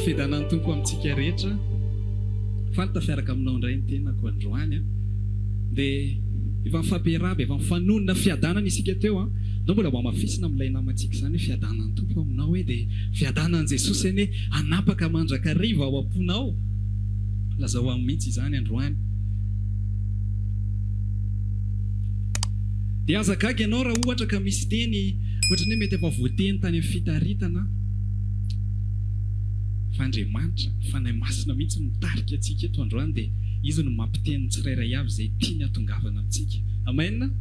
fiadanan'ny tompo amintsika rehetra. Fanta fiaraka aminao indray ny tenako androany dia efa mifampiarahaba, efa mifanonona fiadanana isika teo no mbola mafisina amin'ilay namantsika izany hoe fiadanan'ny tompo aminao hoe dia fiadanan'i Jesosy eny hanapaka mandrakariva ao am-ponao. Lazao amin'ny mihitsy izany androany. Dia azagaga ianao raha ohatra ka misy teny ohatrany hoe mety efa voateny tany amin'ny fitaritana. Fandriamanitra, fanahy masina mihitsy mitarika antsika eto androany dia izy no mampiteny tsirairay avy izay tiany hatongavana amintsika. Amen.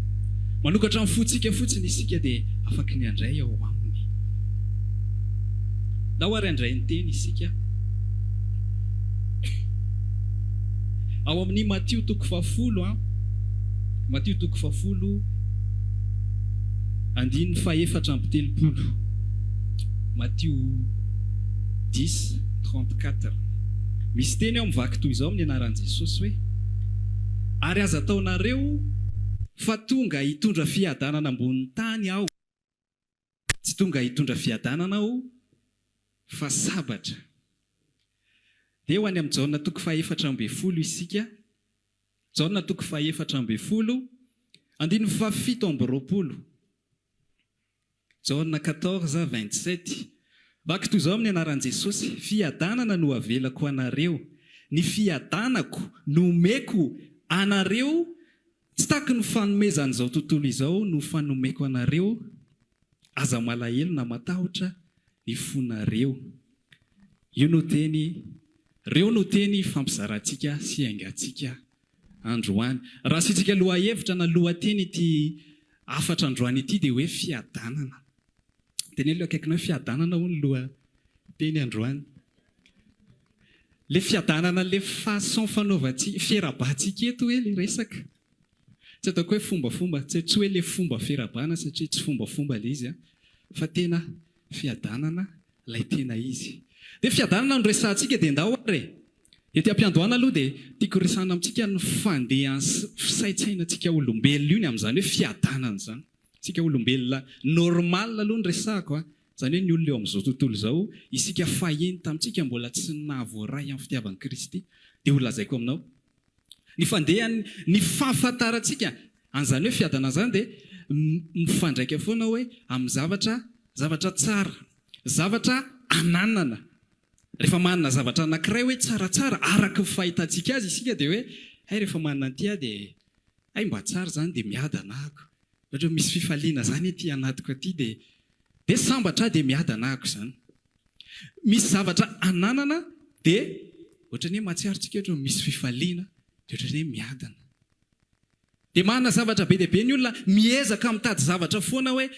Manokatra amin'ny fontsika fotsiny isika dia afaka ny andray ao aminy. Dahoary andray ny teny isika. Ao amin'ny Matthieu 10, Matthieu 10, andiny faha-efatra amby telopolo. Matthieu 10:34. Misy teny ao mivaky toy izao amin'ny anaran'i Jesosy hoe: ary aza ataonareo fa tonga hitondra fiadanana ambonin'ny tany aho, tsy tonga hitondra fiadanana aho fa sabatra. Dia ho any amin'ny Jaona 4:12 isika. Jaona 4:12, andiny faha-7 amby 20. Jaona 14:27. Vaky toy izao amin'ny anaran'i Jesosy: fiadanana no avelako anareo, ny fiadanako no omeko anareo, tsy taky ny fanomezan'izao tontolo izao no fanomeko anareo, aza malahelo na matahotra ny fonareo. Io no teny, reo no teny fampizarantsika sy aingantsika androany. Raha sitsika lohahevitra na lohateny ity afatra androany ity dia hoe fiadanana. Teny aloha akaikina hoe fiadanana ho ny loha teny androany. Le fiadanana le façon fanaovantsika, fiarabantsika eto hoe le resaka. Tsy ataoko hoe fombafomba, tsy hoe le fomba fiarabana satria tsy fombafomba le izy, fa tena fiadanana ilay tena izy. Dia fiadanana no resantsika dia ndahoare. Ety am-piandohana aloha dia tiako resana amintsika ny fandehan'ny fisaitsainantsika olombelona io ny amin'izany hoe fiadanana izany. Isika olombelona normal aloha ny resahako, izany hoe ny olona eo amin'izao tontolo izao, isika faheny tamintsika mbola tsy nahavoaray amin'ny fitiavan'i Kristy, dia ho lazaiko aminao. Ny fandehany, ny fahafantarantsika an'izany hoe fiadanana izany dia mifandraika foana hoe amin'ny zavatra tsara, zavatra ananana. Rehefa manana zavatra anankiray hoe tsaratsara araka ny fahitantsika azy isika dia hoe rehefa manana an'ity dia mba tsara izany dia miadana ako. Ohatra misy fifaliana izany ety anatiko aty dia sambatra dia miadana ako izany. Misy zavatra ananana dia ohatrany hoe mahatsiarontsika ohatra misy fifaliana dia ohatrany hoe miadana. Dia manana zavatra be dia be ny olona miezaka mitady zavatra foana hoe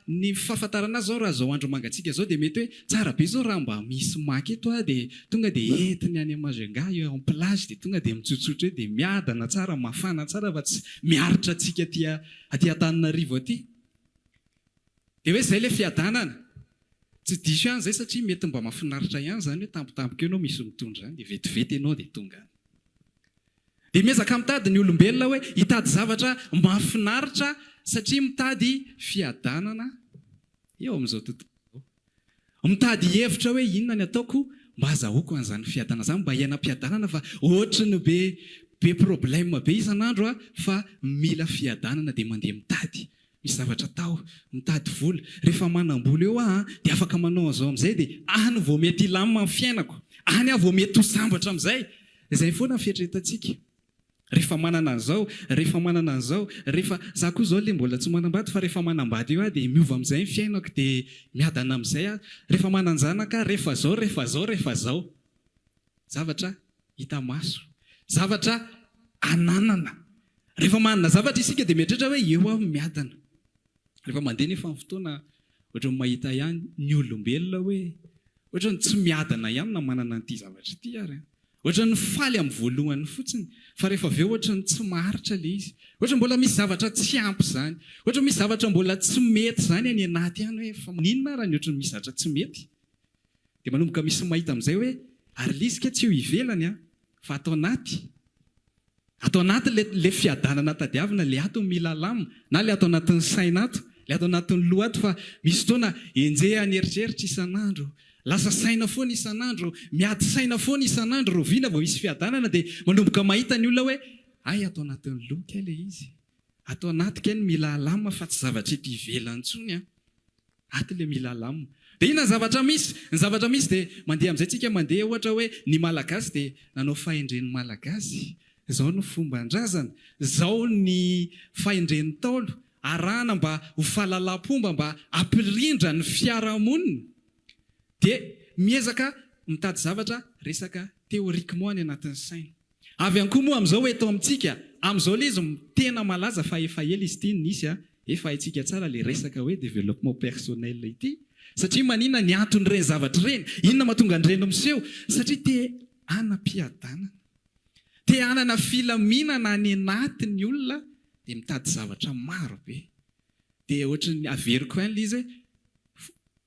ny fahafantarana azy zao raha zao andro mangatsika zao dia mety hoe tsara be zao raha mba misy maky eto dia tonga dia entiny any Majunga eo amin'ny plage dia tonga dia mitsotsotra hoe dia miadana tsara, mafana tsara fa tsy miaritra antsika aty Antananarivo aty. Dia hoe izay le fiadanana. Tsy diso ihany izay satria mety mba mahafinaritra ihany izany hoe tampotampoka ianao misy mitondra izany dia vetivety ianao dia tonga. Dia miezaka mitady ny olombelona hoe hitady zavatra mahafinaritra satria mitady fiadanana eo amin'izao tontolo. Mitady hevitra hoe inona ny ataoko mba azahoako an'izany fiadanana izany, mba hiainam-piadanana fa ohatrany be problème be isan'andro fa mila fiadanana dia mandeha mitady. Misy zavatra atao, mitady vola. Rehefa manam-bola eo dia afaka manao an'izao amin'izay dia any vao mety ilamina amin'ny fiainako, any vao mety ho sambatra amin'izay. Izay foana ny fieritreretantsika. Rehefa manana an'izao, rehefa za koa izao le mbola tsy manambady fa rehefa manambady eo dia miova amin'izay ny fiainako dia miadana amin'izay rehefa mananjanaka rehefa zao. Zavatra hita maso, zavatra ananana. Rehefa manana zavatra isika dia mieritreritra hoe eo aho miadana. Rehefa mandeha nefa amin'ny fotoana ohatrany mahita ihany ny olombelona hoe ohatrany tsy miadana ihany na manana an'ity zavatra ity ary. Ohatrany faly amin'ny voalohany fotsiny, fa rehefa avy eo ohatrany tsy maharitra le izy. Ohatrany mbola misy zavatra tsy ampy izany. Ohatrany misy zavatra mbola tsy mety izany any anaty ihany hoe fa ninona ary ny ohatrany misy zavatra tsy mety. Dia manomboka misy mahita amin'izay hoe ary lisika tsy eo ivelany fa atao anaty. Atao anaty le fiadanana tadiavina, le ato mila lamina, na le atao anatin'ny saina ato, le atao anatin'ny loha ato fa misy fotoana enjeha ny eritreritra isan'andro. lasa saina foana isan'andro, miady saina foana isan'andro ro viana vao isy fiadanana dia manomboka mahita ny olona hoe ay atao anatin'ny loka ilay izy, atao anatika ny mila alamina fa tsy zavatra ety ivelany intsony aty ilay mila alamina. Dia ina ny zavatra misy dia mandeha amin'izay tsika mandeha ohatra hoe ny malagasy dia nanao fahendren'ny malagasy, izao ny fomban-drazana, izao ny fahendren'ny taolo, arahana mba ho fahalalam-pomba mba hampirindra ny fiarahamonina. Dia miezaka mitady zavatra resaka teorika moa any anatin'ny saina. Avy ihany koa moa amin'izao hoe eto amintsika, amin'izao ilay izy tena malaza fa efa ela izy ity nisy efa haitsika tsara ilay resaka hoe développement personnel ity. Satria maninona ny anton'ireny zavatra ireny, inona mahatonga an'ireny miseho? Satria te anam-piadanana, te anana filaminana any anatin'ny olona, dia mitady zavatra maro be. Dia ohatra ny averiko ihany ilay izy,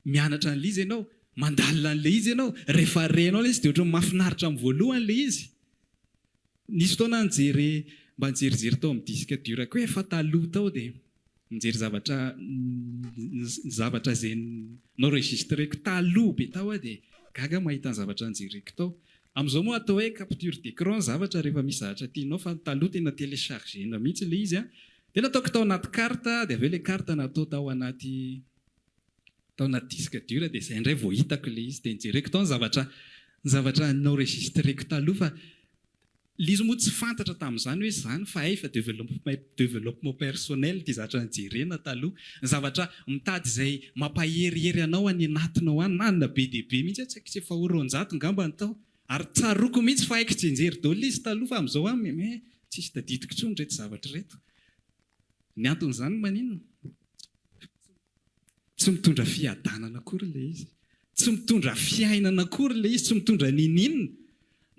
mianatra an'ilay izy ianao, mandalina an'ilay izy ianao, rehefa renao ilay izy dia ohatra ny mahafinaritra amin'ny voalohany ilay izy. Nisy fotoana mba nijerijery tao amin'ny disque dur hoe efa taloha tao dia mijery zavatra izay n'enregistreko taloha be tao dia gaga mahita ny zavatra nijereko tao. Amin'izao moa atao hoe capture d'écran zavatra rehefa misy zavatra tianao, fa taloha tena téléchargena mihitsy ilay izy dia nataoko tao anaty karta, dia aveo ilay karta natao tao anaty disque dur dia izay indray vao hitako ilay izy dia nijereko tao ny zavatra n'enregistreko taloha. Fa lizy moa tsy fantatra tamin'izany hoe zany fa efa développement personnel ty zavatra nijerena taloha, ny zavatra mitady izay mampaherihery anao any anatinao any, nanina be dia be mihitsy tsy haiko tsy efa oronjato ngamba ny tao, ary tsaroko mihitsy fa haiko tsy nijery daholo izy taloha. Fa amin'izao tsisy tadidiko intsony reto zavatra reto. Ny anton'izany maninona? Tsy mitondra fiadanana akory ilay izy, tsy mitondra fiainana akory ilay izy, tsy mitondra ninina.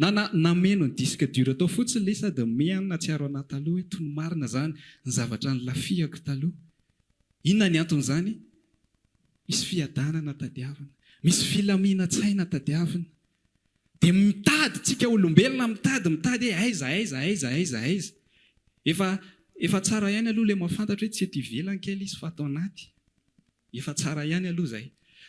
Nameno ny disque dur tao fotsiny ilay sady mehana tsiaro anahy taloha hoe tony marina zany ny zavatra nylafiako taloha. Inona ny anton'izany? Misy fiadanana tadiavina, misy filaminana-tsaina tadiavina. Dia mitady tsika olombelona, mitady aiza. Efa tsara ihany aloha ilay mahafantatra hoe tsy eto ivelany kely izy fa atao anaty. Efa tsara ihany aloha izay.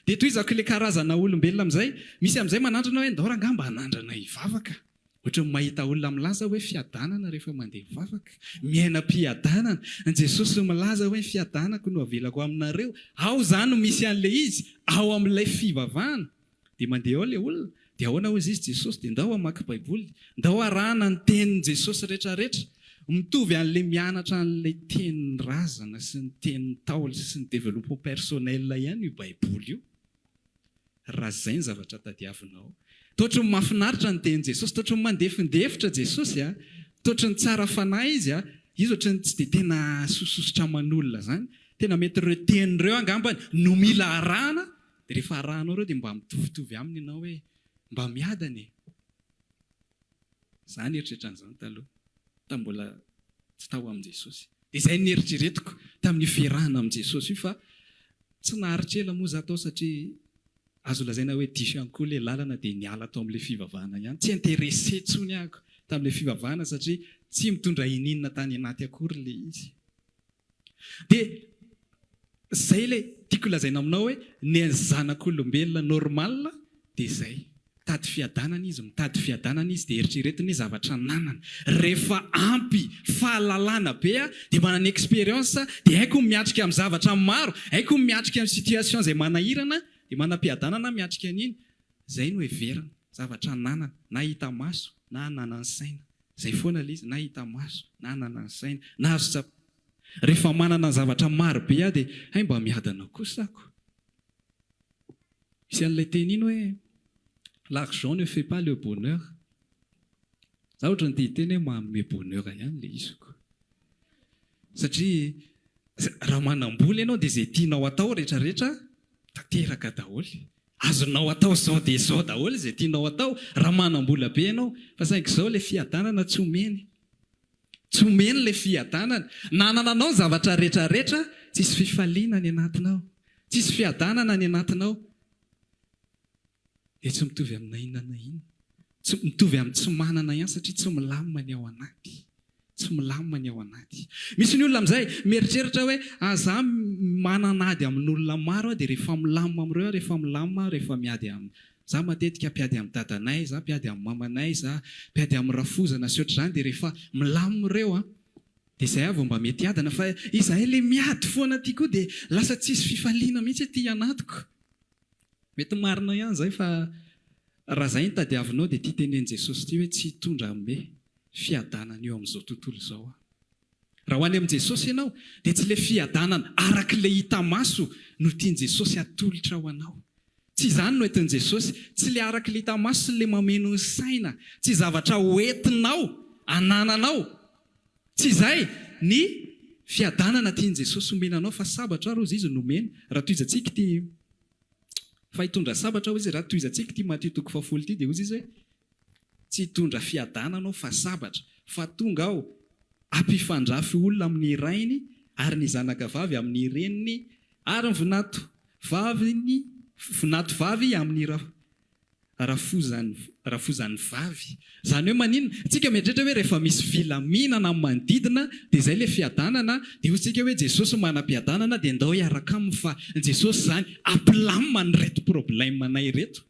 Dia toizako ilay karazana olombelona amin'izay, misy amin'izay manandrana hoe ndao raha ngamba hanandrana hivavaka. Ohatra ny mahita olona milaza hoe fiadanana rehefa mandeha hivavaka, miainam-piadanana. Ny Jesosy milaza hoe fiadanako no avelako aminareo. Ao zany misy an'ilay izy, ao amin'ilay fivavahana. Dia mandeha ao ilay olona, dia ahoana hozy izy Jesosy, dia ndao hamaky baiboly, ndao arahana ny tenin'i Jesosy rehetrarehetra. Mitovy an'ilay mianatra an'ilay tenin'ny razana sy ny tenin'ny taoly sy ny développement personnel ihany io baiboly io. Raha izay ny zavatra tadiavinao, toatra ny mahafinaritra ny tenin'i Jesosy, toatra ny mandefindefitra Jesosy, toatra ny tsara fanahy izy, izy ohatry ny tsy dia tena sososotra aman'olona zany, tena mety ireo tenin'ireo angambany no mila arahana. Dia rehefa arahanao ireo dia mba mitovitovy aminy ianao hoe mba miadany. Zany eritreritran'izany taloha, mbola tsy tao amin'i Jesosy. Dia izay ny eritreretiko tamin'ny fiarahana amin'i Jesosy io, fa tsy naharitrela moa zaho tao satria azo lazaina hoe diso ihany koa ilay lalana dia niala tao amin'ilay fivavahana ihany. Tsy intéressé tsony ahako tamin'ilay fivavahana satria tsy mitondra ininona tany anaty akory ilay izy. Dia izay ilay tiako lazaina aminao hoe ny zanak'olombelona normal dia izay. Mitady fiadanana izy, mitady fiadanana izy dia eritreretiny zavatra nanana. Rehefa ampy fahalalana be dia manana expérience, dia haiko miatrika amin'ny zavatra maro, haiko miatrika amin'ny situation izay manahirana, dia manam-piadanana miatrika an'iny. Izay no heverina, zavatra nanana, na hita maso na hanana ny saina. Izay foana ilay izy, na hita maso na hanana ny saina, na azo tsapa. Rehefa manana ny zavatra maro be dia hay mba miadana kosako. Misy an'ilay teny iny hoe l'argent ne fait pas le bonheur. Za ohatra ny teny hoe manome bonheur ihany ilay iziko. Satria raha manam-bola ianao dia izay tianao atao rehetrarehetra tanteraka daholo. Azonao atao izao dia izao daholo izay tianao atao raha manam-bola be ianao. Fa saingy izao ilay fiadanana tsy omeny. Tsy omeny ilay fiadanana. Nanananao ny zavatra rehetrarehetra, tsisy fifaliana ny anatinao, tsisy fiadanana ny anatinao. Dia tsy mitovy amina inona na inona. Tsy mitovy amin'ny tsy manana ihany satria tsy milamina ny ao anaty. Tsy milamina ny ao anaty. Misy ny olona amin'izay mieritreritra hoe za mananady amin'olona maro dia rehefa milamina amin'ireo, rehefa milamina, rehefa miady za matetika mpiady amin'ny dadanay, za mpiady amin'ny mamanay, za mpiady amin'ny rafozana sy ohatr'izany, dia rehefa milamina ireo dia izay avy mba mety adana. Fa izahay le miady foana ty koa dia lasa tsisy fifaliana mihitsy ty anatiko. Mety marina ihany izay fa raha izay ny tadiavinao dia tia tenen'i Jesosy ty hoe tsy hitondra amin'ny fiadanana eo amin'izao tontolo izao. Raha ho any amin'i Jesosy ianao dia tsy le fiadanana arak'ilay hita maso no tian'i Jesosy atolotra ho anao. Tsy izany no entin'i Jesosy, tsy le arak'ilay hita maso sy le mameno ny saina, tsy zavatra hoentinao, anananao. Tsy izay ny fiadanana tian'i Jesosy omenanao, fa sabatra ary izy izy nomena. Raha toizantsika ty fa hitondra sabatra izy, raha toizantsika ty Matthieu 7 ty dia hozy izy hoe tsy hitondra fiadananao fa sabatra, fa tonga aho ampifandrafy olona amin'ny rainy ary ny zanaka vavy amin'ny reniny ary ny vinato vavy amin'ny rafozany vavy. Izany hoe maninona? Tsika mieritreritra hoe rehefa misy filaminana amin'ny manodidina dia izay le fiadanana, dia hoy tsika hoe Jesosy manam-piadanana dia ndao hiaraka aminy, fa Jesosy izany ampilamina ny reto problemanay reto.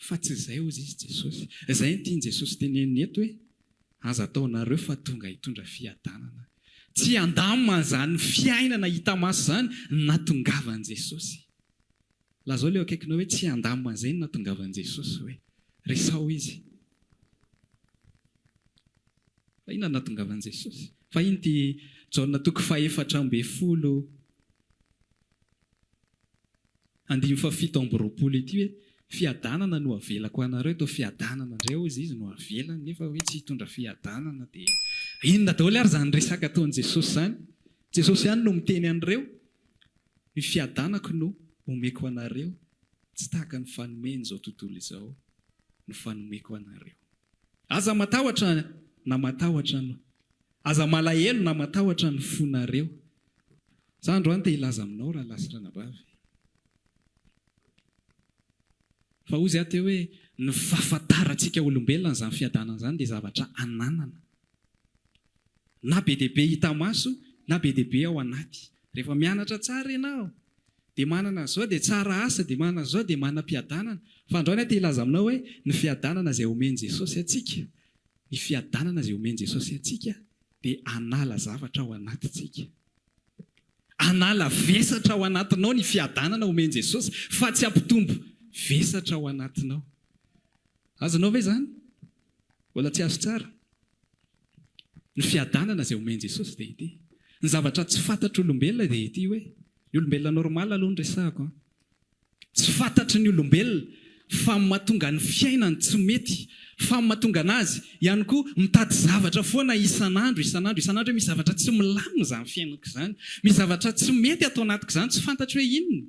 Fa tsy izay hozy izy Jesosy. Izay ny tian'i Jesosy teneniny eto hoe aza ataonareo fa tonga hitondra fiadanana. Tsy andamina izany fiainana hita maso izany natongavan'i Jesosy. Lazao ilay akaikinao hoe tsy andamina izay natongavan'i Jesosy, hoe resao izy. Fa inona natongavan'i Jesosy? Fa iny ty Jaona 4:7 ity hoe fiadanana no avelako anareo, to fiadanana indray hozy izy no avelany, nefa hoe tsy hitondra fiadanana dia inona daholo ary izany resaka ataon'i Jesosy izany? Jesosy ihany no miteny an'ireo, ny fiadanako no omeko anareo, tsy tahaka ny fanomeny izao tontolo izao no fanomeko anareo. Aza matahotra na matahotra no, aza malahelo na matahotra ny fonareo. Za androany te hilaza aminao raha lasy ranabavy. Fa hozy aho teo hoe ny fahafantarantsika olombelona izany fiadanana izany dia zavatra ananana. Na be dehibe hita maso, na be dehibe ao anaty. Rehefa mianatra tsara ianao dia manana zao dia tsara asa, dia manana zao dia manam-piadanana. Fa androany aho te hilaza aminao hoe ny fiadanana izay omeny Jesosy atsika, ny fiadanana izay omeny Jesosy atsika dia anala zavatra ao anatintsika. Anala vesatra ao anatinao ny fiadanana omeny Jesosy, fa tsy ampitombo vesatra ao anatinao. Azonao ve izany? Mbola tsy azo tsara. Ny fiadanana izay omeny Jesosy dia ity. Ny zavatra tsy fantatry olombelona dia ity hoe ny olombelona normal aloha ny resahako. Tsy fantatry ny olombelona fa mahatonga ny fiainany tsy mety, fa mahatonga anazy ihany koa mitady zavatra foana isan'andro hoe misy zavatra tsy milamina izany fiainako izany, misy zavatra tsy mety atao anatiko izany, tsy fantatry hoe inona.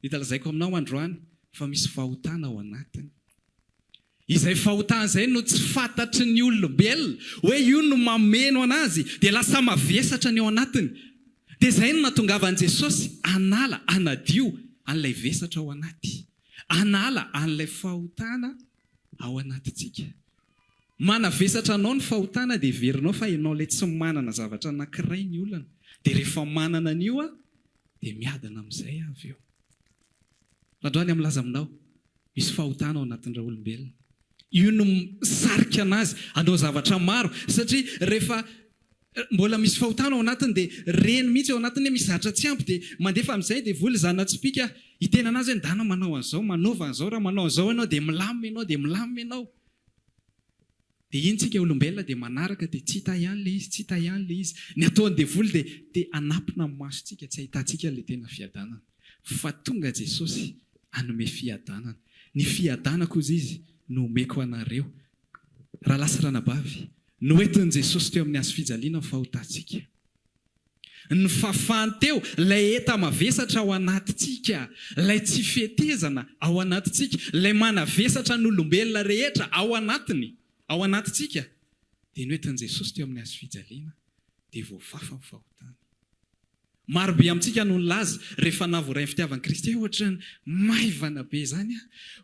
Dia talazaiko aminao androany fa misy fahotana ao anatiny. Izay fahotana izay no tsy fantatry ny olombelona hoe io no mameno anazy dia lasa mavesatra ny ao anatiny. Dia izay no natongavan'i Jesosy anala, anadio an'ilay vesatra ao anaty, anala an'ilay fahotana ao anatintsika. Manavesatra anao ny fahotana dia verinao fa ianao ilay tsy manana zavatra anankiray ny olana. Dia rehefa manana an'io dia miadana amin'izay avy eo. Androany amin'laza aminao, misy fahotana ao anatin'ireo olombelona. Io no misarika anazy hanao zavatra maro, satria rehefa mbola misy fahotana ao anatiny dia reny mihitsy ao anatiny misy zavatra tsy ampy dia mandefa amin'izay dia voly zana-tsipika hitena anazy hoe ndana manao an'izao, manaova an'izao, raha manao an'izao ianao dia milamina ianao. Dia iny tsika olombelona dia manaraka dia tsy hita ihany le izy, ny ataony dia voly dia anampina amin'ny masontsika, tsy ahitantsika le tena fiadanana. Fa tonga Jesosy anome fiadanana. Ny fiadanako izy izy no omeko anareo. Raha lasy ranabavy, no entin'i Jesosy teo amin'ny hazo fijaliana ny fahotantsika. Ny fafany teo, ilay eta mavesatra ao anatintsika, ilay tsy fetezana ao anatintsika, ilay manavesatra n'olombelona rehetra ao anatintsika. Dia no entin'i Jesosy teo amin'ny hazo fijaliana dia voafafa ny fahotana. Marobe amintsika no nilaza rehefa navoray ny fitiavan'i Kristy ohatra ny maivana be izany,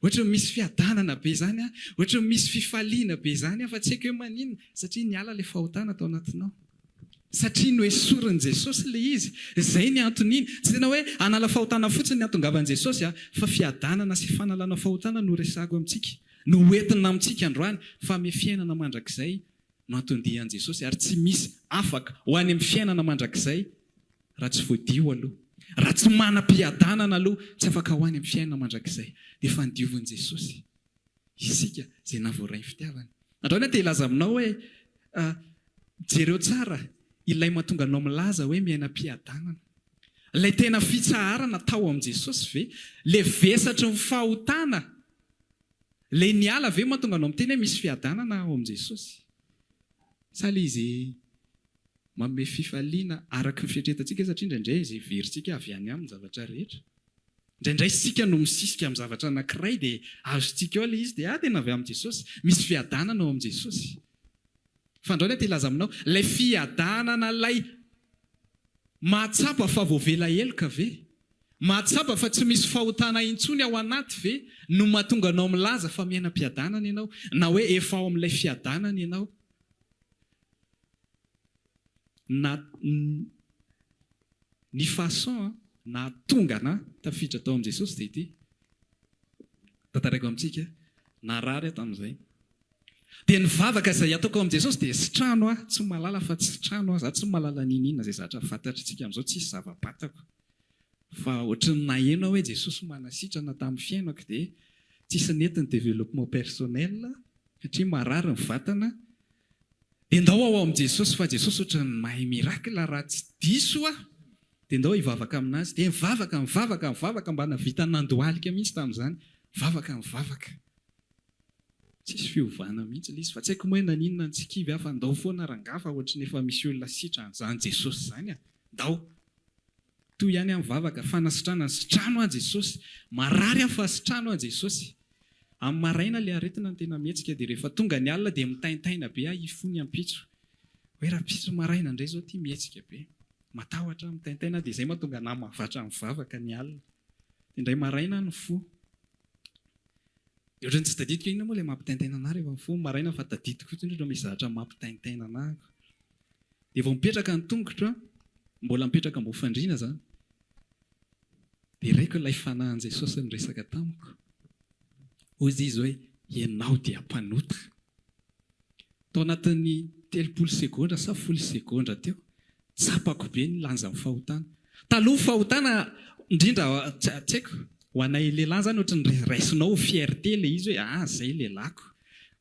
ohatra ny misy fiadanana be izany, ohatra ny misy fifaliana be izany, fa tsy haiko hoe maninona, satria niala ilay fahotana tao anatinao. Satria no esorin'i Jesosy le izy. Zay ny anton'iny. Tsy tena hoe anala fahotana fotsiny ny antongavan'i Jesosy, fa fiadanana sy fanalana fahotana no resako amintsika. No entina amintsika androany, fa amin'ny fiainana mandrakizay no antondihan'i Jesosy, ary tsy misy afaka ho any amin'ny fiainana mandrakizay raha tsy voadio aloha. Raha tsy manam-piadanana aloha, tsy afaka ho any amin'ny fiainana mandrakizay. Dia fandiovan'i Jesosy isika izay navoray fitiavana. Androany te hilaza aminao hoe jereo tsara ilay mahatonga anao milaza hoe miainam-piadanana. Ilay tena fitsaharana tao amin'i Jesosy ve? Le vesatry ny fahotana. Le niala ve mahatonga anao miteny hoe misy fiadanana ao amin'i Jesosy? Sa le izy manome fifaliana araka ny fieritreretantsika satria indraindray izay veritsika avy any amin'ny zavatra rehetra. Indraindray sika no misisika amin'ny zavatra anankiray dia azontsika eo ilay izy dia tena avy amin'i Jesosy. Misy fiadanana ao amin'i Jesosy. Fa androany te hilaza aminao, ilay fiadanana ilay mahatsapa fa voavela heloka ve? Mahatsapa fa tsy misy fahotana intsony ao anaty ve? No mahatonga anao milaza fa miainam-piadanana ianao, na hoe efa ao amin'ilay fiadanana ianao. Ny façon na tongana tafiditra tao amin'i Jesosy dia ity. Tantaraiko amintsika, narary tamin'izay. Dia nivavaka izay ataoko amin'i Jesosy dia sitrano tsy malala fa tsy sitrano za tsy malala ninina izay zavatra fantatritsika amin'izao tsisy zava-batako. Fa ohatran'ny naheno hoe Jesosy manasitrana tamin'ny fiainako dia tsisy nentin'ny développement personnel satria marary ny vatana. Dia ndao ao amin'i Jesosy fa Jesosy ohatran'ny mahay mirakila raha tsy diso dia ndao hivavaka aminazy dia mivavaka mba navita nandohalika mihitsy tamin'izany. Mivavaka. Tsisy fiovana mihitsy ilay izy fa tsy haiko moa naninona ny tsikivy fa ndao foana rangafa ohatran'ny efa misy olona sitran'izany Jesosy zany ndao. Toy ihany amin'ny vavaka fanasitrana sitrano Jesosy. Marary fa sitrano Jesosy. Amin'ny maraina ilay aretina ny tena mihetsika dia rehefa tonga ny alina dia mitaintaina be ifony ampitso. Hoe raha pitso maraina indray izao ity mihetsika be. Matahotra mitaintaina dia izay mahatonga na mahavatra amin'ny vavaka ny alina. Indray maraina ny fo. Dia ohatrany tsy tadidiko iny moa ilay mampitaintaina ana rehefa fo maraina fa tadidiko fotsiny ohatran'ny misy zavatra mampitaintaina ana. Dia vao mipetraka ny tongotra, mbola mipetraka mbo fandriana zany. Dia raiko ilay fanahin'i Jesosy ny resaka tamiko. Hozy izy hoe ianao dia mpanota. Tao anatin'ny 30 sekondra sa 10 sekondra teo, tsapako be ny lanja amin'ny fahotana. Taloha fahotana indrindra tsy haiko, ho anay lehilahy zany ohatran'ny raisinao fierté ilay izy hoe zay lehilahiko.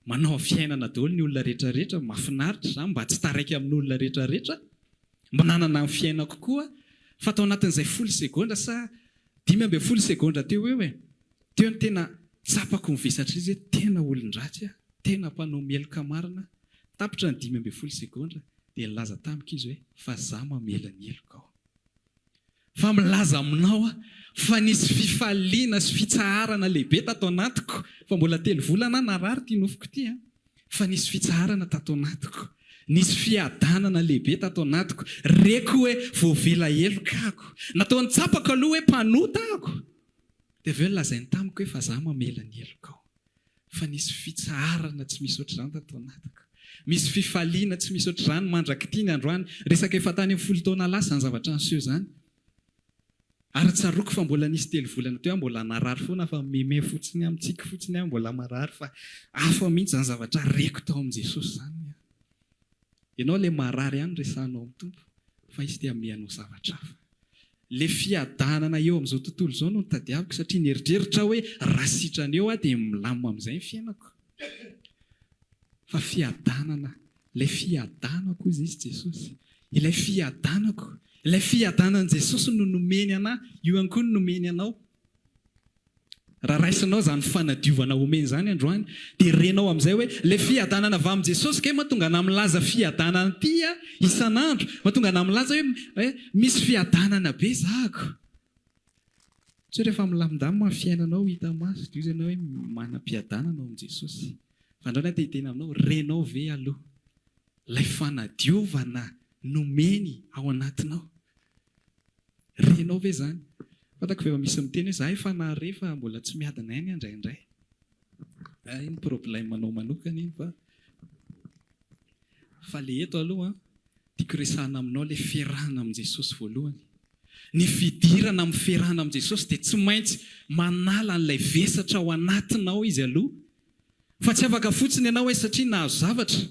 Manao fiainana daholo ny olona rehetrarehetra, mahafinaritra zany mba tsy taraiky amin'ny olona rehetrarehetra. Mba nanana ny fiainako koa, fa tao anatin'izay 10 sekondra sa 15 sekondra teo eo teo ny tena tsapako mivesatra izy hoe tena olon-dratsy tena mpanao meloka marina. Tapitra ny 15 sekondra dia nilaza tamiko izy hoe fa za mamela ny heloka ao. Fa milaza aminao fa nisy fifaliana sy fitsaharana lehibe tato anatiko. Fa mbola 3 volana narary ity nofoko ity fa nisy fitsaharana tato anatiko. Nisy fiadanana lehibe tato anatiko. Reko hoe voavela heloka ako. Natao nitsapako aloha hoe mpanota ako. Dia aveo lazainy tamiko hoe fa za mamela ny heloka ao. Fa nisy fitsaharana tsy misy ohatr'izany tato anatiko. Misy fifaliana tsy misy ohatr'izany mandrakity ny androany. Resaka efa tany amin'ny 10 taona lasa ny zavatra niseho zany. Ary tsaroko fa mbola nisy 3 volana teo mbola narary foana fa meme fotsiny amintsika fotsiny mbola marary fa hafa mihitsy zany zavatra reko tao amin'i Jesosy zany. Ianao ilay marary ihany resanao amin'ny tompo fa izy dia mianao zavatra hafa. Le fiadanana eo amin'izao tontolo izao no tadiaviko satria nieritreritra hoe raha sitrana eo dia milamina amin'izay ny fiainako. Fa fiadanana, ilay fiadanako izy Jesosy. Ilay fiadanako. Ilay fiadanan'i Jesosy no nomeny ana, io ihany koa no nomeny anao. Raha raisinao zany fanadiovana omeny zany androany, dia renao amin'izay hoe ilay fiadanana avy amin'i Jesosy ke mahatonga ana milaza fiadanana ity isan'andro, mahatonga ana milaza hoe misy fiadanana be zahako. Tsy rehefa milamindamina fiainanao hita maso, dia izy ianao hoe manam-piadanana ao amin'i Jesosy. Fa androany te hiteny aminao, renao ve aloha ilay fanadiovana nomeny ao anatinao. Renao ve zany? Fatako ve misy miteny hoe za efa nahare fa mbola tsy miadana ihany indraindray. Iny problème manao manokana iny fa le eto aloha tiako resahana aminao ilay fiarahana amin'i Jesosy voalohany. Ny fidirana amin'ny fiarahana amin'i Jesosy dia tsy maintsy manala an'ilay vesatra ao anatinao izy aloha. Fa tsy afaka fotsiny ianao hoe satria nahazo zavatra.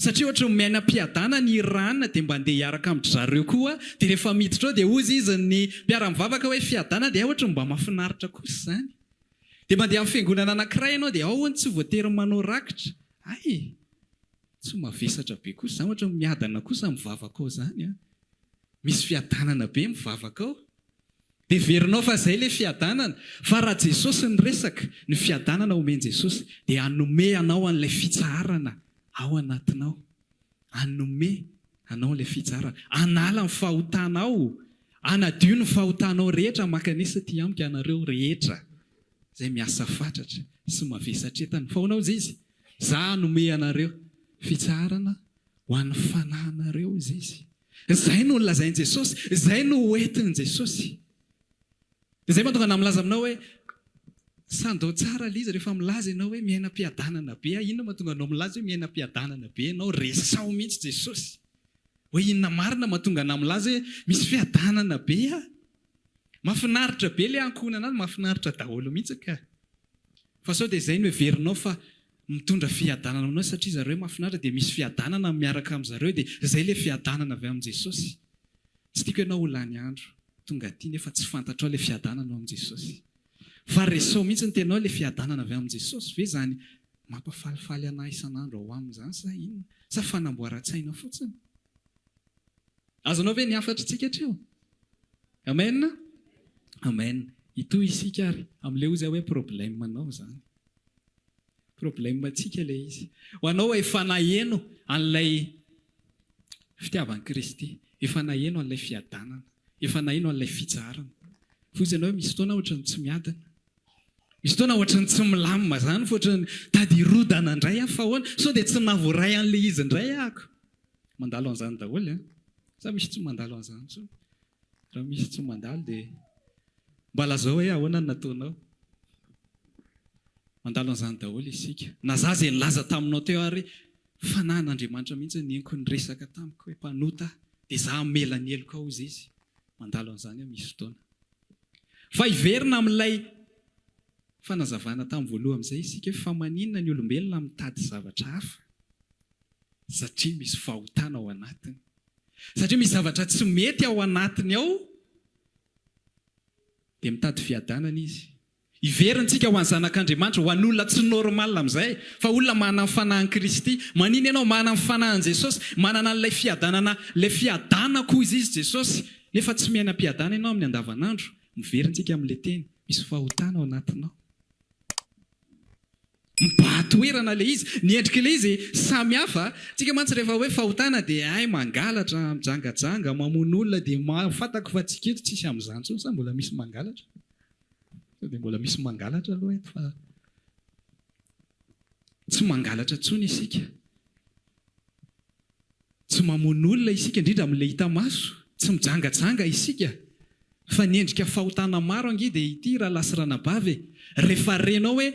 Satria ohatra miaina am-piadana ny ranina dia mba andeha hiaraka amin'ny zareo koa, dia rehefa miditra ao dia hozy izy ny mpiara-mivavaka hoe fiadana dia ohatra mba mahafinaritra kosa izany. Dia mandeha amin'ny fiangonana anankiray ianao dia ao tsy voatery manao rakitra. Ay, tsy mavesatra be kosa izany ohatra miadana kosa mivavaka ao izany. Misy fiadanana be mivavaka ao. Dia verinao fa izay ilay fiadanana. Fa raha Jesosy ny resaka, ny fiadanana omeny Jesosy, dia hanome anao an'ilay fitsarana ao anatinao. Hanome anao ilay fitsarana. Hanala ny fahotanao. Hanadio ny fahotanao rehetra makanisa ty amika anareo rehetra. Izay miasa fatratra sy mavesatra entana. Fa hoanao izy izy. Za hanome anareo fitsarana ho an'ny fanahinareo izy izy. Izay no lazainy Jesosy. Izay no hoentin'i Jesosy. Dia izay mahatonga namlaza aminao hoe sandao tsara ilay izy rehefa milaza ianao hoe miaina am-piadanana be. Inona mahatonga anao milaza hoe miaina am-piadanana be ianao? Resao mihitsy Jesosy. Hoe inona marina mahatonga anao milaza hoe misy fiadanana be. Mahafinaritra be ilay ankohonana azy, mahafinaritra daholo mihitsy ka. Fa sao dia izay no heverinao fa mitondra fiadanana aminao satria zareo mahafinaritra dia misy fiadanana miaraka amin'izareo dia izay ilay fiadanana avy amin'i Jesosy. Tsy tiako ianao ho lany andro tonga aty nefa tsy fantatrao ilay fiadanana amin'i Jesosy. Fa resao mihitsy ny tenao ilay fiadanana avy amin'i Jesosy ve izany mampafalifaly anahy isan'andro ao amin'izany sa inona? Sa fanamboaran-tsaina fotsiny? Azonao ve ny afatritsika hatreo? Amen? Amen. Itoy isika ary amin'ilay ozy hoe problemanao izany. Problemantsika ilay izy. Ho anao efa naheno an'ilay fitiavan'i Kristy, efa naheno an'ilay fiadanana, efa naheno an'ilay fitsarana. Fozy ianao misy fotoana ohatrany tsy miadana. Misy fotoana ohatrany tsy milamina izany, fa ohatrany tadirodana indray fa hoana, sao dia tsy navoray an'ilay izy indray ahako. Mandalo an'izany daholo. Sa misy tsy mandalo an'izany tso? Raha misy tsy mandalo dia mba lazao hoe ahoana ny nataonao. Mandalo an'izany daholo isika. Na za izay nilaza taminao teo ary fanahin'Andriamanitra mihitsy nieniko ny resaka tamiko hoe mpanota dia za mela ny eloko ao izy izy. Mandalo an'izany misy fotoana. Fa hiverina amin'ilay fanazavana tamin'ny voalohany amin'izay isika hoe fa maninona ny olombelona mitady zavatra hafa satria misy fahotana ao anatiny. Satria misy zavatra tsy mety ao anatiny ao dia mitady fiadanana izy. Iverintsika ho an'ny zanak'Andriamanitra, ho an'olona tsy normal amin'izay, fa olona manana ny fanahin'i Kristy. Manina ianao manana ny fanahin'i Jesosy, manana an'ilay fiadanana, ilay fiadanako izy Jesosy, nefa tsy miaina am-piadana ianao amin'ny andavanandro. Miverintsika amin'ilay teny, misy fahotana ao anatinao. Mibatoerana ilay izy, ny endrik'ilay izy samy hafa. Tsika mantsy rehefa hoe fahotana dia ay mangalatra, mijangajanga, mamono olona dia fantako fa tsika eto tsisy amin'izany intsony. Sa mbola misy mangalatra? Dia mbola misy mangalatra aloha eto fa tsy mangalatra intsony isika. Tsy mamono olona isika indrindra amin'ilay hita maso, tsy mijangajanga isika. Fa ny endrika fahotana maro angy dia ity raha lasiranabavy. Rehefa renao hoe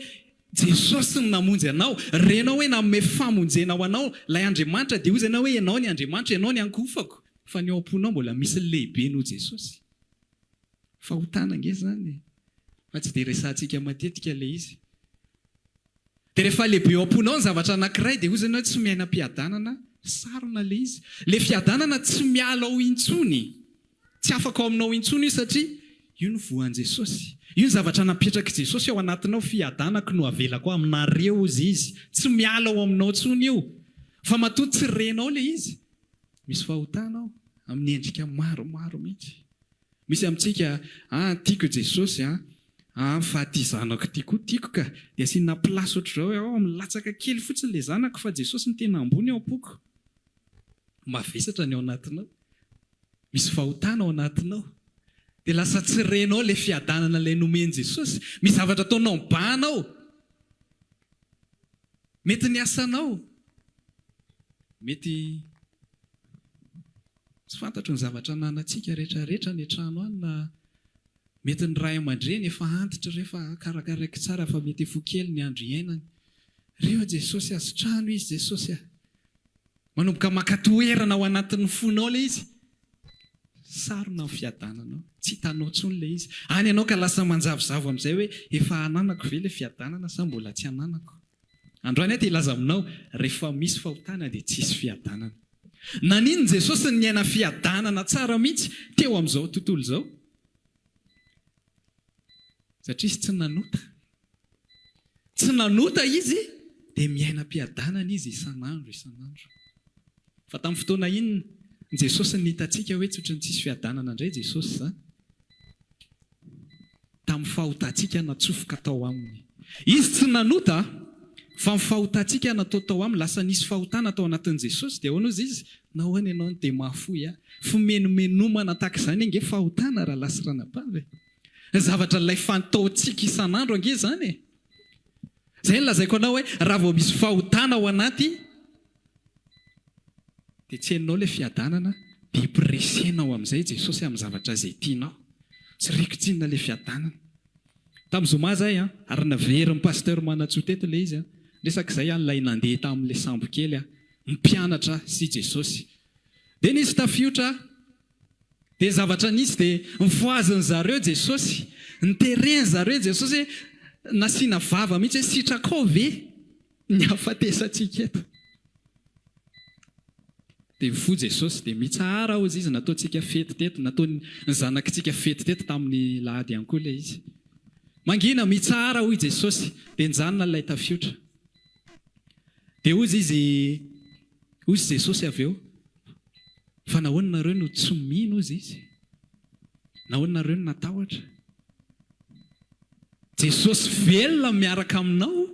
Jesosy ny namonjy anao, renao hoe nanome famonjena ao anao ilay Andriamanitra, dia hozy ianao hoe ianao ny Andriamanitra, ianao ny ankofako. Fa ny ao am-ponao mbola misy lehibe noho Jesosy. Fahotana ange izany. Fa tsy dia resantsika matetika ilay izy. Dia rehefa lehibe ao am-ponao ny zavatra anankiray dia hozy ianao tsy miaina am-piadanana, sarona ilay izy. Ilay fiadanana tsy miala ao intsony. Tsy afaka ao aminao intsony io satria io ny voan'i Jesosy. Io ny zavatra napetraka Jesosy ao anatinao, fiadanako no avelako aminareo izy izy. Tsy miala ao aminao intsony io. Fa matoa tsy renao ilay izy. Misy fahotana ao amin'ny endrika maromaro mihitsy. Misy amintsika, tiako Jesosy, fa ty zanako tiako tiako ka. Dia asiana plasy ohatr'izao hoe milatsaka kely fotsiny ilay zanako fa Jesosy ny tena ambony ao am-poko. Mavesatra ny ao anatinao. Misy fahotana ao anatinao. Dia lasa tsy renao ilay fiadanana ilay nomeny Jesosy. Misy zavatra ataonao mibahanao. Mety ny asanao. Mety tsy fantatro ny zavatra nanantsika rehetrarehetra ny trano any na mety ny ray aman-dreny efa antitra rehefa karakaraiky tsara fa mety efo kely ny andro iainany. Reo Jesosy azo trano izy Jesosy. manomboka makatoerana ao anatin'ny fonao le izy, sarona ny fiadananao, tsy hitanao tsony le izy. Any ianao ka lasa manjavozavo amin'izay hoe efa ananako ve le fiadanana sa mbola tsy ananako? Androany aty ilaza aminao, rehefa misy fahotana dia tsisy fiadanana. Nanino Jesosy ny niaina fiadanana tsara mihitsy teo amin'izao tontolo izao? Satria izy tsy nanota. Tsy nanota izy dia miaina mpiadanana izy isan'andro. Fa tamin'ny fotoana inona Jesosy nihitantsika hoe tsotra ny tsisy fiadanana indray Jesosy izany? Tamin'ny fahotantsika natsofoka tao aminy. Izy tsy nanota, fa ny fahotantsika natao tao aminy, lasa nisy fahotana tao anatin'i Jesosy. Dia ahoana izy? Nahoana ianao dia mahafoy a? Fomenomenomana tahaka izany ange fahotana raha lasirana-pavy. Zavatra ilay fantaontsika isan'andro ange izany e. Izay lazaiko anao hoe raha vao misy fahotana ao anaty, dia tsy hainao ilay fiadanana, dia hiporesenao amin'izay Jesosy amin'ny zavatra izay tianao. Tsy rikotsinina ilay fiadanana. Tamin'ny zoma zahay ary naverin'ny pasteur manatsoa teto ilay izy resaka izay ilay nandeha tamin'ilay sambo kely mpianatra sy Jesosy. Dia nisy tafiotra, dia zavatra nisy dia nifoazin zareo Jesosy, nitereny zareo Jesosy hoe nasiana vava mihitsy hoe sitrakao ve ny hafatesantsika eto. Dia mifoha Jesosy dia mitsara ao izy nataontsika fety teto, natao ny zanakitsika fety teto tamin'ny lahady ihany koa ilay izy. Mangina mitsara hoy Jesosy, dia nijanona ilay tafiotra. Dia hozy Jesosy avy eo, fa nahoana nareo no tsy mino hozy izy? Nahoana nareo no natahotra? Jesosy velona miaraka aminao,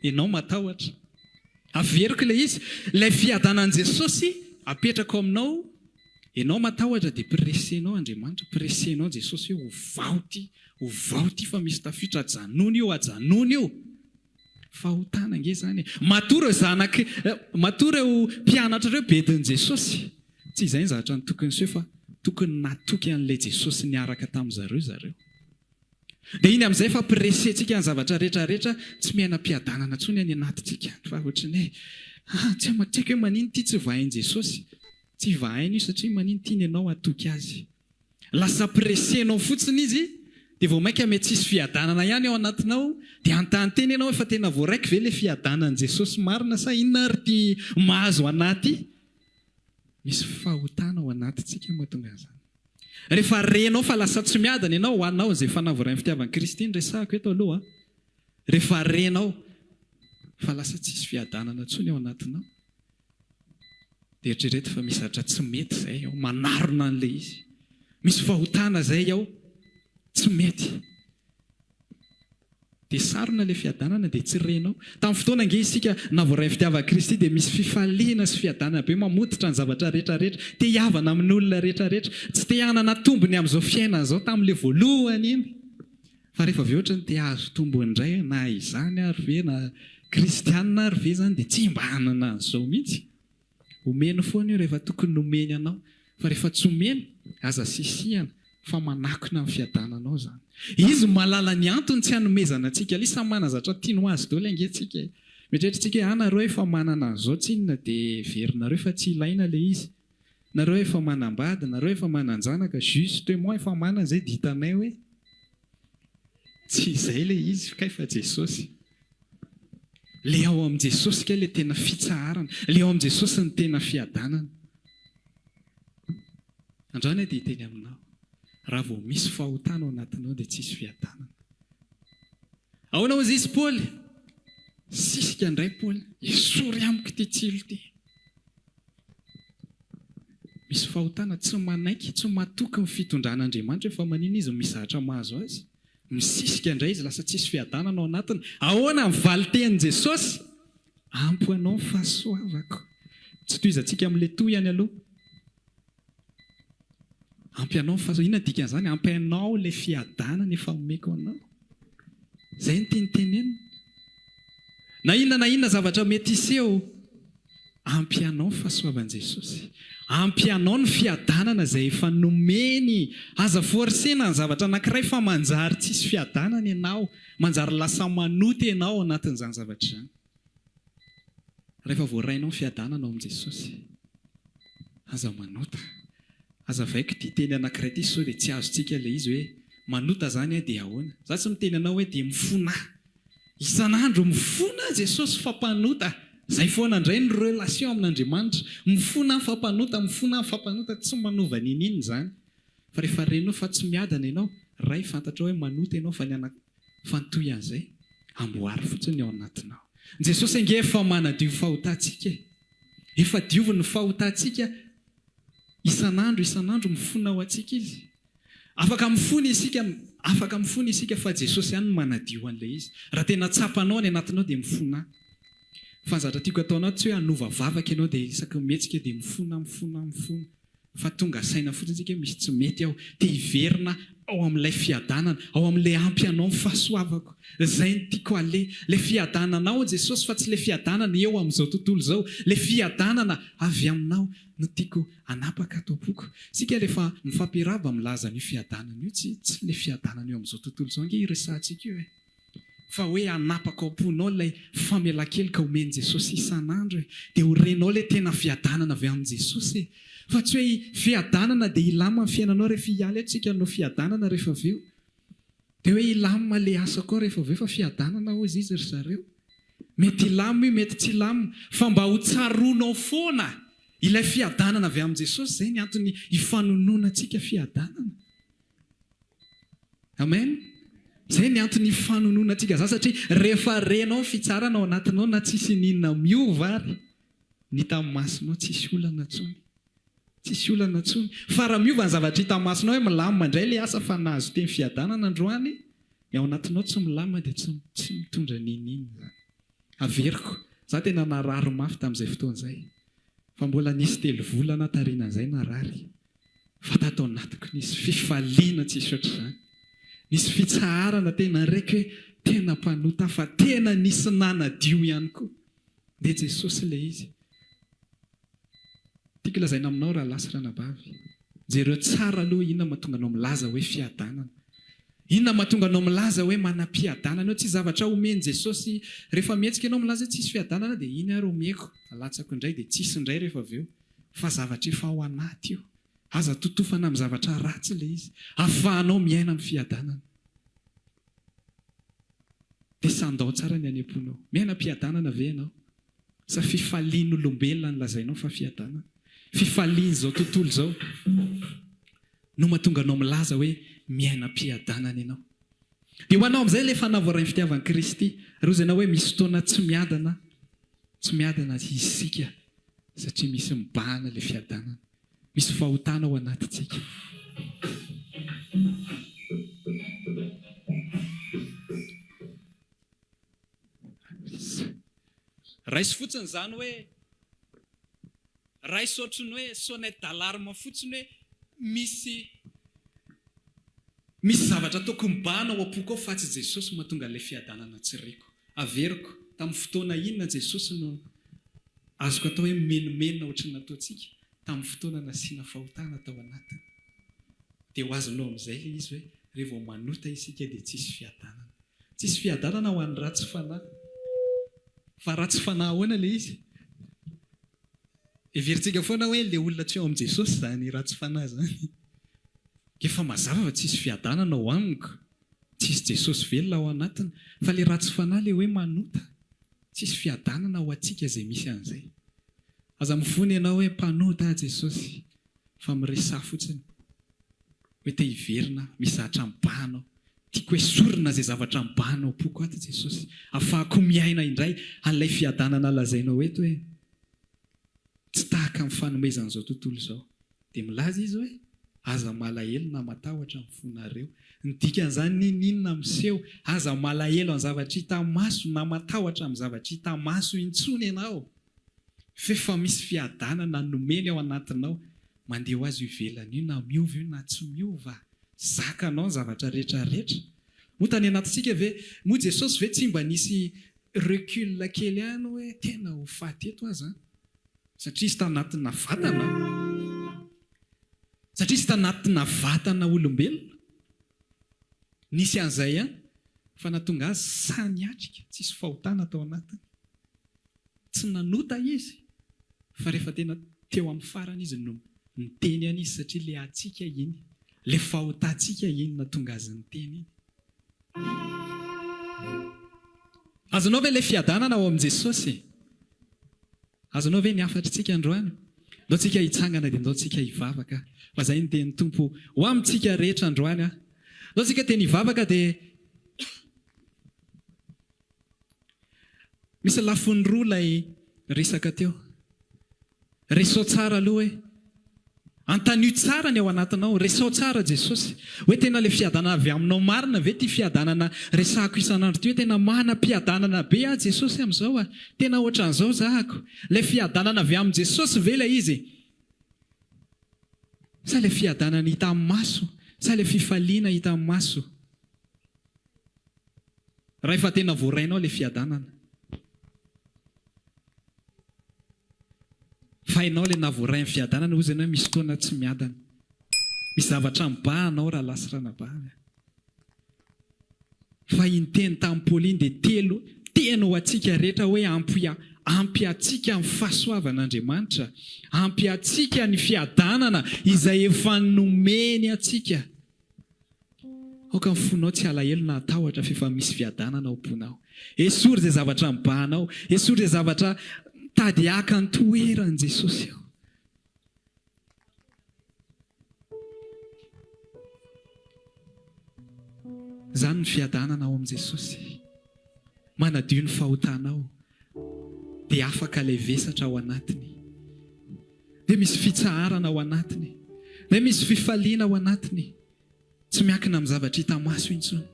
ianao matahotra. Averiko ilay izy, ilay fiadanan Jesosy apetraka aminao, ianao matahotra dia presenao Andriamanitra, presenao Jesosy hoe ho vaoty fa misy tafiotra ajanona io. Fahotana ange zany. Matory eo mpianatra ireo bedin'i Jesosy. Tsy izay ny zavatra ny tokony sy fa tokony natoky an'ilay Jesosy niaraka tamin'izareo. Dia iny amin'izay fa presentsika ny zavatra rehetrarehetra, tsy miaina mpiadanana intsony any anatintsika. Fa ohatran'ny hoe tsy amatsika hoe manino ity tsy vahain Jesosy. Tsy vahaina io satria manino tiany ianao atoky azy. Lasa presenao fotsiny izy, dia vao maika mety tsisy fiadanana ihany ao anatinao, dia antany ianao efa tena voaraiky ve ilay fiadanan Jesosy marina sa inona ary ty mahazo anaty? Misy fahotana ao anatintsika mahatonga izany. Rehefa renao fa lasa tsy miadana ianao ho anao izay fanavoran'ny fitiavan'i Kristy ny resahako eto aloha. Rehefa renao fa lasa tsisy fiadanana intsony ao anatinao, dia eritrereto fa misy zavatra tsy mety izay ao, manarona an'ilay izy. Misy fahotana izay ao, tsy mety. Dia sarona ilay fiadanana dia tsy renao. Tamin'ny fotoana ange isika navoray fitiavan'i Kristy dia misy fifaliana sy fiadanana be mamototra ny zavatra rehetrarehetra, te hiavana amin'ny olona rehetrarehetra, tsy te hanana tombony amin'izao fiainana izao tamin'ilay voalohany iny. Fa rehefa avy ohatra ny te hahazo tombony indray, na izany ary ve na kristianina ary ve zany, dia tsy mba hanana an'izao mihitsy. Omeny foana io rehefa tokony nomeny anao, fa rehefa tsy omeny aza sisihana fa manakona amin'ny fiadananao zany. Izy malala ny antony tsy hanomezana antsika. Lisa manana zavatra tiany ho azy daholo angentsika. Mieritreritra anareo efa manana an'izao tsinona dia verinareo fa tsy ilaina ilay izy. Nareo efa manambady, nareo efa mananjanaka, juste moi efa manana izay dia hitanay hoe tsy izay ilay izy ka efa Jesosy. Le ao amin'i Jesosy ka ilay tena fitsaharana, le ao amin'i Jesosy ny tena fiadanana. Androany dia hiteny aminao, raha vao misy fahotana ao anatinao dia tsisy fiadanana. Ahoana hozy izy Paoly? Sisika indray Paoly, esory amiko ity tsilo ity. Misy fahotana, tsy manaiky, tsy matoky ny fitondran'Andriamanitra fa manino izy misy zavatra mahazo azy. Misisika indray izy lasa tsisy fiadanana ao anatiny. Ahoana ny valitean'i Jesosy? Ampy anao ny fahasoavako. Tsy toizantsika amin'ilay toy ihany aloha. Ampy anao ny fahasoavako. Inona dikan'izany? Ampy anao ilay fiadanana efa omeko anao. Izay ny tenitenena. Na inona zavatra mety iseho, ampy anao ny fahasoavan'i Jesosy. Ampy anao ny fiadanana izay efa nomeny. Aza forsena ny zavatra anankiray fa manjary tsisy fiadanana ianao, manjary lasa manoty ianao anatin'izany zavatra izany. rehefa voarainao fiadanana ao amin'i Jesosy, aza manota. Aza vaiko dia teny anankiray ty sao dia tsy azontsika ilay izy hoe manota zany dia ahoana. Za tsy miteny anao hoe dia mifona. Isan'andro mifona Jesosy fampanota. Zay foana indray ny relation amin'Andriamanitra. Mifona fampanota, mifona fampanota, tsy manova ninina zany. Fa rehefa renao fa tsy miadana ianao, ray fantatra hoe manota ianao fa ny fantoy an'izay, amboary fotsiny ao anatinao. Jesosy ange efa manadio fahotantsika. Efa diovy ny fahotantsika. Isan'andro mifona ao antsika izy. Afaka mifona isika fa Jesosy ihany manadio an'ilay izy. Raha tena tsapanao ny anatinao dia mifona. Fa ny zavatra tiako ataonao tsy hoe hanova vavaka ianao dia isaky mihetsika dia mifona. Fa tonga saina fotsiny tsika misy tsy mety ao. Te hiverina ao amin'ilay fiadanana, ao amin'ilay ampy anao ny fahasoavako. Zay ny tiako le fiadananao Jesosy fa tsy le fiadanana eo amin'izao tontolo izao. Le fiadanana avy aminao no tiako hanapaka atao-poko. Sika rehefa mifampiraba milaza ny fiadanana io, tsy le fiadanana eo amin'izao tontolo izao nge iresantsika io. Fa hoe hanapaka ao am-ponao ilay famelan-keloka omeny Jesosy isan'andro. Dia horenao ilay tena fiadanana avy amin'i Jesosy. Fa tsy hoe fiadanana dia ilama amin'ny fiainanao rehefa hialy atsika no fiadanana rehefa avy eo. Dia hoe ilama ilay asa koa rehefa avy eo fa fiadanana hozy izy ry zareo. Mety ilama io, mety tsy ilama. Fa mba ho tsaronao foana ilay fiadanana avy amin'i Jesosy, izay ny antony hifanonona antsika fiadanana. Amen. Zay ny antony hifanonona antsika za satria rehefa renao fitsarana ao anatinao na tsisy ninona miova ary, ny tamin'ny masonao tsisy olana intsony. Tsisy olana intsony. Fa raha miova ny zavatra hita masonao hoe milamina indray ilay asa fa nahazo teny fiadanana androany, ny ao anatinao tsy milamina dia tsy mitondra ninina. Averiko, za tena narary mafy tamin'izay fotoan'izay. Fa mbola nisy 3 volana tarinan'izay narary. Fa tatao anatiko nisy fifaliana tsisy ohatr'izany. Nisy fitsaharana tena raiky hoe tena mpanota fa tena nisy nanadio ihany koa. Dia Jesosy ilay izy. Tiako lazaina aminao raha lasy ranabavy. Jereo tsara aloha inona mahatonga anao milaza hoe fiadanana. Inona mahatonga anao milaza hoe manam-piadanana. Tsy zavatra omeny Jesosy. Rehefa mihetsika ianao milaza hoe tsisy fiadanana dia iny ary omeko. Alatsako indray dia tsisy indray rehefa avy eo. Fa zavatra efa ao anaty io. Aza totofana amin'ny zavatra ratsy ilay izy. Ahafahanao miaina amin'ny fiadanana. Dia sandao tsara ny any am-ponao. Miaina am-piadanana ve ianao? Sa fifalian'olombelona ny lazainao fa fiadanana? Fifalian' izao tontolo izao no mahatonga anao milaza hoe miaina am-piadanana ianao. Dia ho anao amin'izay ilay fanavoaran'ny fitiavan'i Kristy, rozana hoe misy fotoana tsy miadana isika satria misy mibahana ilay fiadanana. Misy fahotana ao anatintsika. Raisy fotsiny izany hoe raisy ohatrany hoe sonnette d'alarme fotsiny hoe misy zavatra toko mibahana ao am-poko ao fa tsy Jesosy mahatonga ilay fiadanana tsiriko. Averiko, tamin'ny fotoana inona Jesosy no azoko atao hoe menomenona ohatrany nataontsika. Tamin'ny fotoana nasiana fahotana tao anatiny. Dia ho azonao amin'izay ilay izy hoe rehefa manota isika dia tsisy fiadanana. Tsisy fiadanana ho an'ny ratsy fanahy. Fa ratsy fanahy ahoana ilay izy? Everitsika foana hoe ilay olona tsy eo amin'i Jesosy izany ratsy fanahy izany. Efa mazava fa tsisy fiadanana ao amiko. Tsisy Jesosy velona ao anatiny. Fa ilay ratsy fanahy ilay hoe manota. Tsisy fiadanana ao antsika izay misy an'izay. Aza mivony ianao hoe mpanota Jesosy fa miresaha fotsiny. Hoe te hiverina, misy zavatra mibahanao. Tiako hoe sorina izay zavatra mibahanao poko ato Jesosy. Ahafahako miaina indray an'ilay fiadanana lazainao eto hoe tsy tahaka amin'ny fanomezan'izao tontolo izao. Dia milaza izy hoe aza malahelo na matahotra amin'ny fonareo. Ny dikan'izany ninona miseho, aza malahelo amin'ny zavatra hita maso na matahotra amin'ny zavatra hita maso intsony ianao. Fefa misy fiadanana nomeny ao anatinao. Mandeha ho azy ivelany io na miova io na tsy miova. Zakanao ny zavatra rehetrarehetra. Moa tany anatintsika ve, moa Jesosy ve tsy mba nisy recul kely ihany hoe tena ho faty eto aza. Satria izy tanatina vatana. Satria izy tanatina vatana olombelona. Nisy an'izay ihany. Fa natonga azy sany atrika. Tsisy fahotana tao anatiny. tsy nanota izy fa rehefa tena teo amin'ny farany izy no niteny an'izy satria le atsika iny le fahotantsika iny na tonga azy niteny iny. Azonao ve le fiadanana ao amin'i Jesosy? Azonao ve ny afatritsika androany? Ndao tsika hitsangana dia ndao tsika hivavaka. Fa zay ny teny Tompo ho amintsika rehetra androany. Ndao tsika teny hivavaka dia misy lafiny roa ilay resaka teo. Resao tsara aloha hoe antanio tsara ny ao anatinao, resao tsara Jesosy. Hoe tena le fiadanana avy aminao marina ve ty fiadanana resako isan'andro ty hoe tena manam-piadanana be Jesosy amin'izao tena ohatran'izao zahako. Le fiadanana avy amin' Jesosy ve ilay izy? Sa le fiadanana hita amin'ny maso? Sa le fifaliana hita amin'ny maso? Raha efa tena voarainao le fiadanana. Fa hainao le navoray amin'ny fiadanana hozy ianao misy fotoana tsy miadana. Misy zavatra mibahanao raha lasirana bahana. Fa inteny tamin'ny Pauline dia teny ho atsika rehetra hoe ampy atsika amin'ny fahasoavan'Andriamanitra, ampy atsika ny fiadanana izay efa nomeny atsika. Aoka ny fonao tsy alahelo na atahotra fa efa misy fiadanana ao am-ponao. Esory izay zavatra mibahanao, esory izay zavatra tady aka ny toeran'i Jesosy ao. Zany ny fiadanana ao amin'i Jesosy. Manadio ny fahotanao dia afaka ilay vesatra ao anatiny. Dia misy fitsaharana ao anatiny. Dia misy fifaliana ao anatiny. Tsy miankina amin'ny zavatra hita maso intsony.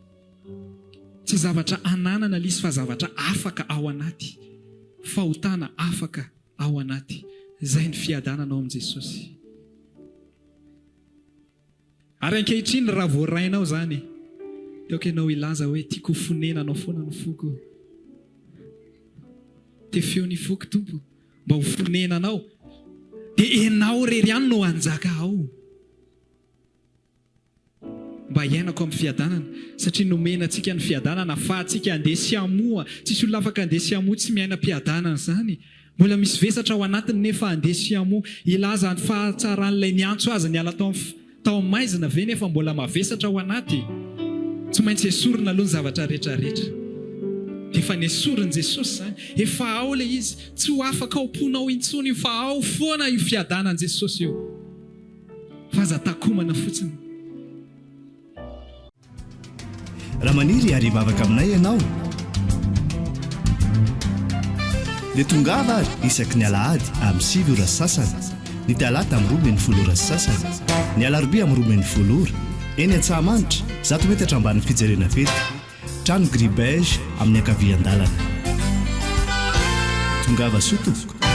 Tsy zavatra ananana lisy fa zavatra afaka ao anaty. Fahotana afaka ao anaty. Zay ny fiadanana ao amin'i Jesosy. Ary ankehitriny raha voarainao zany, teo kenao ilaza hoe tiako fonenanao foana ny foko. Te feo ny foko Tompo, mba ho fonenanao. Dia enao rery ihany no anjaka ao. Mba hiainako amin'ny fiadanana, satria nomena antsika ny fiadanana fa antsika handeha siamoa. Tsisy olona afaka handeha siamoa tsy miaina mpiadanana zany. Mbola misy vesatra ao anatiny nefa handeha siamoa. Ilaza ny fahatsaran'ilay niantso azy niala tao maizina ve nefa mbola mavesatra ao anaty. Tsy maintsy esorina aloha ny zavatra rehetrarehetra. Dia efa niesorin' Jesosy zany. Efa ao le izy. Tsy ho afaka ao ponao intsony fa ao foana io fiadanan' Jesosy io. Fa aza takomana fotsiny. Raha maniry harivavaka aminay ianao dia tongava ary isaky ny alahady amin'ny 7 sasany, ny talata amin'ny 12 sasany, ny alarobia amin'ny 12 eny Antsahamanitra 100 metatra ambany fijerena fety, trano gribege amin'ny ankavian-dalana. Tongava sotompoko.